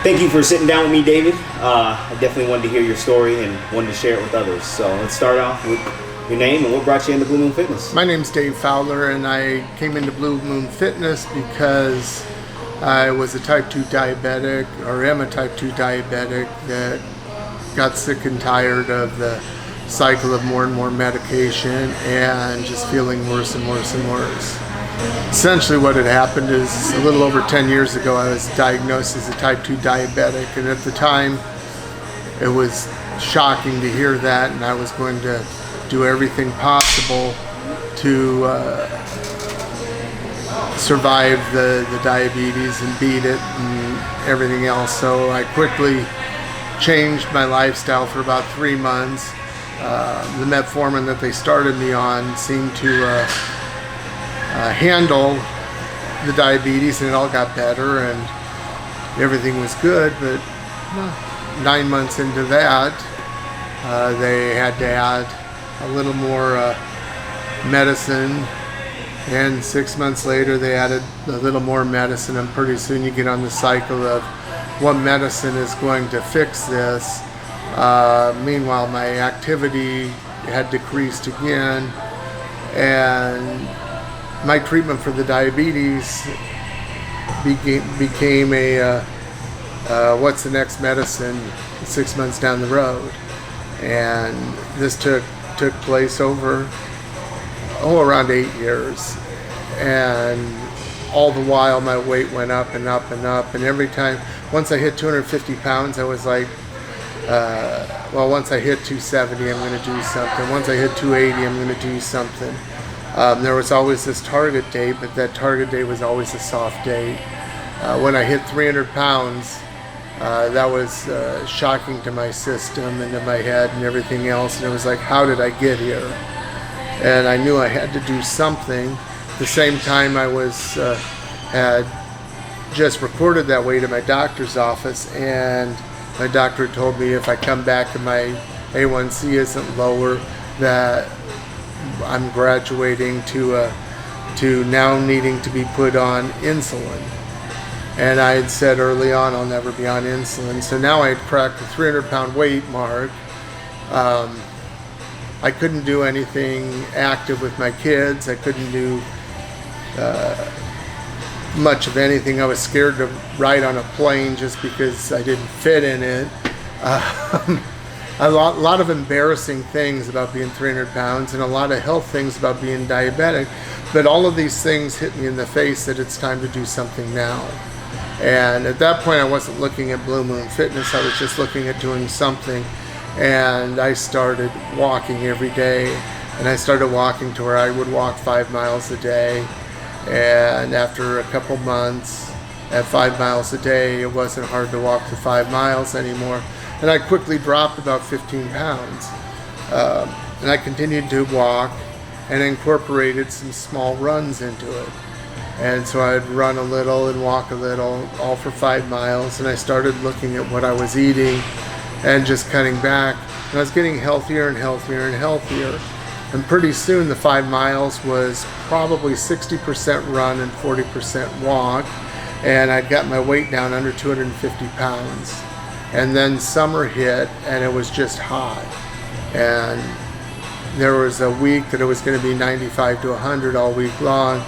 Thank you for sitting down with me, David. I definitely wanted to hear your story and wanted to share it with others. So let's start off with your name and what brought you into Blue Moon Fitness. My name's Dave Fowler, and I came into Blue Moon Fitness because I was a type 2 diabetic, or am a type 2 diabetic that got sick and tired of the cycle of more and more medication and just feeling worse and worse and worse. Essentially what had happened is a little over 10 years ago I was diagnosed as a type 2 diabetic, and at the time it was shocking to hear that, and I was going to do everything possible to survive the diabetes and beat it and everything else. So I quickly changed my lifestyle for about 3 months. The metformin that they started me on seemed to handle the diabetes, and it all got better and everything was good. But 9 months into that, they had to add a little more medicine, and 6 months later they added a little more medicine, and pretty soon you get on the cycle of what medicine is going to fix this. Meanwhile, my activity had decreased again, and my treatment for the diabetes became a what's the next medicine 6 months down the road. And this took place over around 8 years, and all the while my weight went up and up and up, and every time, once I hit 250 pounds I was like, once I hit 270 I'm going to do something, once I hit 280 I'm going to do something. There was always this target date, but that target date was always a soft date. When I hit 300 pounds, that was shocking to my system and to my head and everything else, and it was like, how did I get here? And I knew I had to do something. At the same time, I was had just reported that weight at my doctor's office, and my doctor told me if I come back and my A1C isn't lower, that I'm graduating to now needing to be put on insulin. And I had said early on I'll never be on insulin. So now I had cracked the 300-pound weight mark. I couldn't do anything active with my kids. I couldn't do much of anything. I was scared to ride on a plane just because I didn't fit in it. A lot of embarrassing things about being 300 pounds, and a lot of health things about being diabetic. But all of these things hit me in the face that it's time to do something now. And at that point I wasn't looking at Blue Moon Fitness, I was just looking at doing something. And I started walking every day, and I started walking to where I would walk 5 miles a day. And after a couple months at 5 miles a day, it wasn't hard to walk the 5 miles anymore. And I quickly dropped about 15 pounds. And I continued to walk and incorporated some small runs into it. And so I'd run a little and walk a little, all for 5 miles. And I started looking at what I was eating and just cutting back. And I was getting healthier and healthier and healthier. And pretty soon the 5 miles was probably 60% run and 40% walk. And I'd got my weight down under 250 pounds. And then summer hit, and it was just hot. And there was a week that it was going to be 95 to 100 all week long.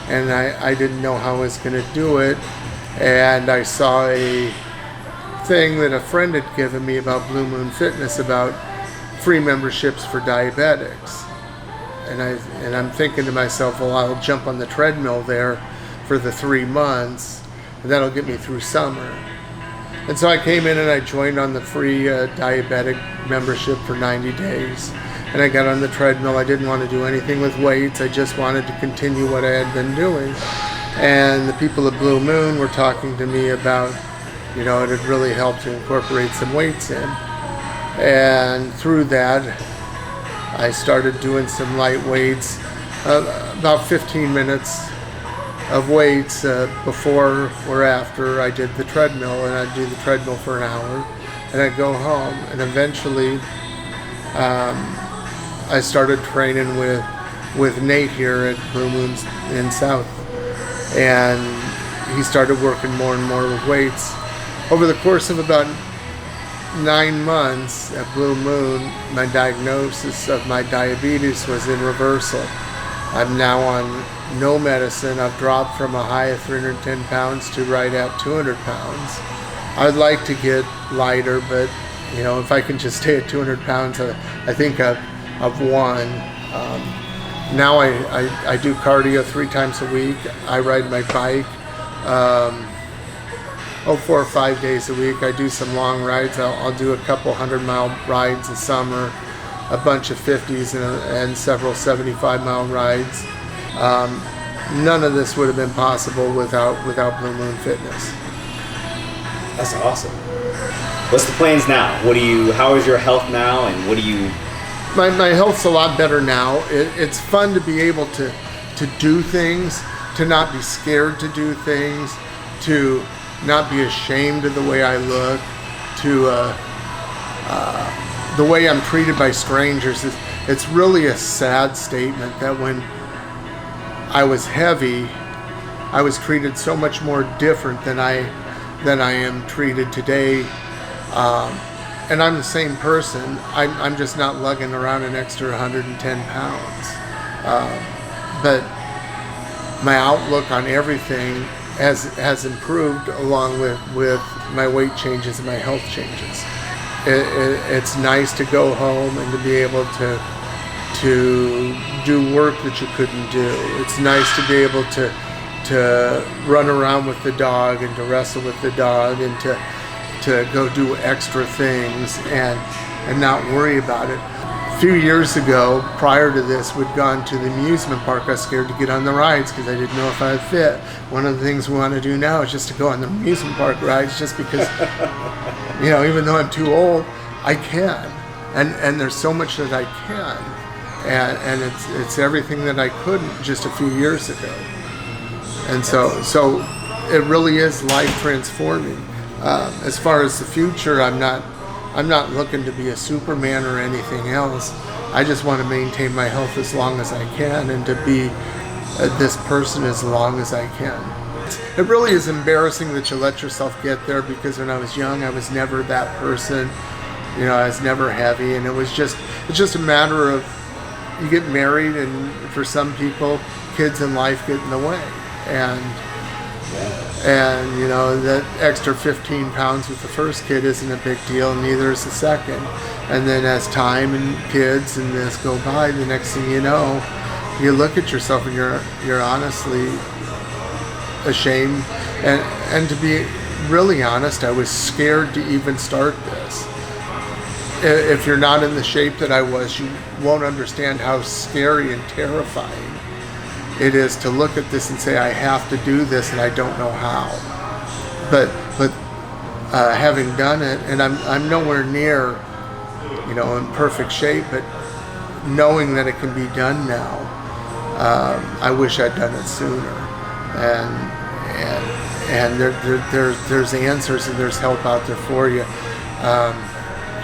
And I didn't know how I was going to do it. And I saw a thing that a friend had given me about Blue Moon Fitness, about free memberships for diabetics. And I'm thinking to myself, well, I'll jump on the treadmill there for the 3 months, and that'll get me through summer. And so I came in and I joined on the free diabetic membership for 90 days. And I got on the treadmill. I didn't want to do anything with weights. I just wanted to continue what I had been doing. And the people at Blue Moon were talking to me about, it had really helped to incorporate some weights in. And through that, I started doing some light weights, about 15 minutes of weights before or after I did the treadmill, and I'd do the treadmill for an hour, and I'd go home. And eventually I started training with Nate here at Blue Moon's in South, and he started working more and more with weights. over the course of about 9 months at Blue Moon, my diagnosis of my diabetes was in reversal. I'm now on no medicine. I've dropped from a high of 310 pounds to right at 200 pounds. I'd like to get lighter, but if I can just stay at 200 pounds, I think I've won. Now I do cardio 3 times a week. I ride my bike 4 or 5 days a week. I do some long rides. I'll do a couple 100-mile rides a summer, a bunch of 50s and several 75-mile rides. None of this would have been possible without Blue Moon Fitness. That's awesome. What's the plans now? How is your health now, and what do you... My health's a lot better now. It's fun to be able to do things, to not be scared to do things, to not be ashamed of the way I look, to the way I'm treated by strangers. It's really a sad statement that when I was heavy, I was treated so much more different than I am treated today. And I'm the same person. I'm just not lugging around an extra 110 pounds. But my outlook on everything has improved along with my weight changes and my health changes. It's nice to go home and to be able to do work that you couldn't do. It's nice to be able to run around with the dog and to wrestle with the dog and to go do extra things and not worry about it. A few years ago, prior to this, we'd gone to the amusement park. I was scared to get on the rides because I didn't know if I'd fit. One of the things we want to do now is just to go on the amusement park rides, just because, even though I'm too old, I can. And there's so much that I can. And it's everything that I couldn't just a few years ago. And so it really is life transforming. As far as the future, I'm not looking to be a Superman or anything else. I just want to maintain my health as long as I can and to be this person as long as I can. It really is embarrassing that you let yourself get there, because when I was young, I was never that person. I was never heavy, and it's just a matter of, you get married, and for some people, kids in life get in the way. And that extra 15 pounds with the first kid isn't a big deal, neither is the second. And then as time and kids and this go by, the next thing you know, you look at yourself and you're honestly ashamed. And to be really honest, I was scared to even start this. If you're not in the shape that I was, you won't understand how scary and terrifying it is to look at this and say, I have to do this and I don't know how. But having done it, and I'm nowhere near, in perfect shape, but knowing that it can be done now, I wish I'd done it sooner. And there's answers and there's help out there for you.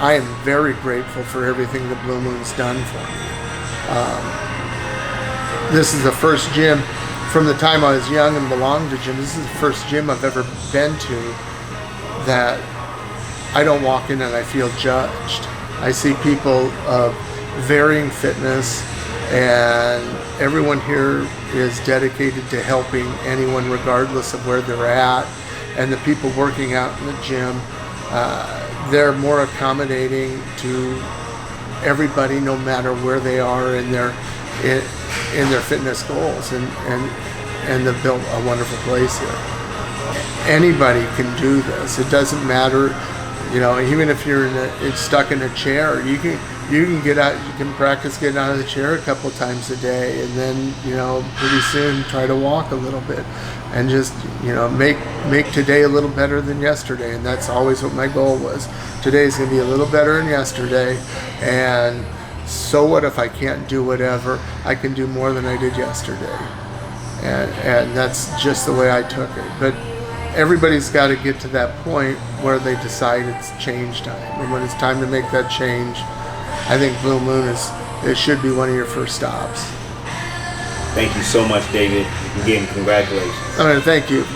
I am very grateful for everything that Blue Moon's done for me. This is the first gym, from the time I was young and belonged to gym, this is the first gym I've ever been to that I don't walk in and I feel judged. I see people of varying fitness, and everyone here is dedicated to helping anyone regardless of where they're at. And the people working out in the gym, they're more accommodating to everybody, no matter where they are in their fitness goals, and they've built a wonderful place here. Anybody can do this. It doesn't matter, even if you're stuck in a chair, you can get out. You can practice getting out of the chair a couple times a day, and then pretty soon try to walk a little bit, and just make today a little better than yesterday. And that's always what my goal was. Today's gonna be a little better than yesterday, and so what if I can't do whatever? I can do more than I did yesterday. And that's just the way I took it. But everybody's got to get to that point where they decide it's change time. And when it's time to make that change, I think Blue Moon it should be one of your first stops. Thank you so much, David. Again, congratulations. Thank you.